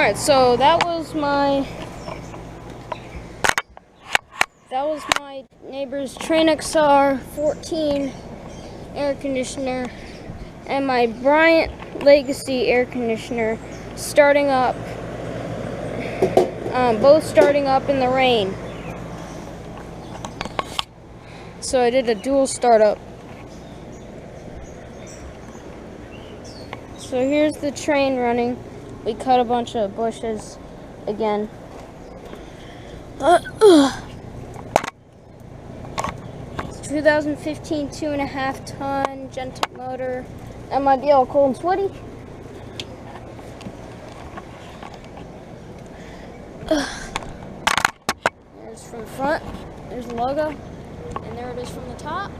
Alright, so that was my neighbor's Trane XR14 air conditioner and my Bryant Legacy air conditioner starting up, both starting up in the rain. So I did a dual startup. So here's the Trane running. We cut a bunch of bushes again. 2015 2.5 ton Gentic motor. That might be all cold and sweaty. There's from the front. There's the logo. And there it is from the top.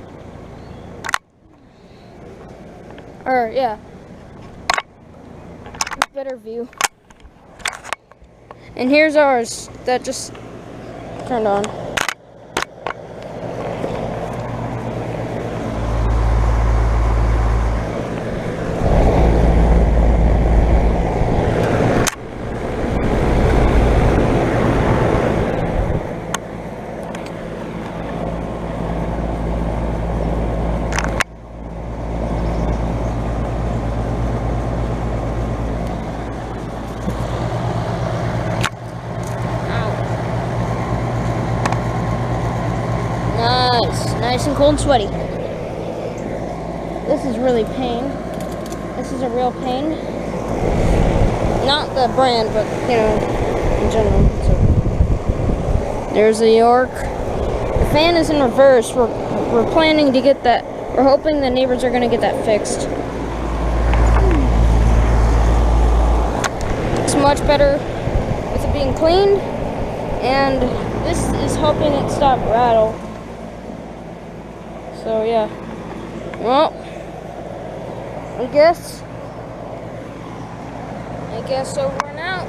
Or, yeah. Better view. And here's ours that just turned on. Nice and cold and sweaty. This is really pain. This is a real pain. Not the brand, but you know, in general. So, there's the York. The fan is in reverse. We're planning to get that. We're hoping the neighbors are going to get that fixed. It's much better with it being cleaned, and this is helping it stop rattle. So yeah, well, I guess over and out.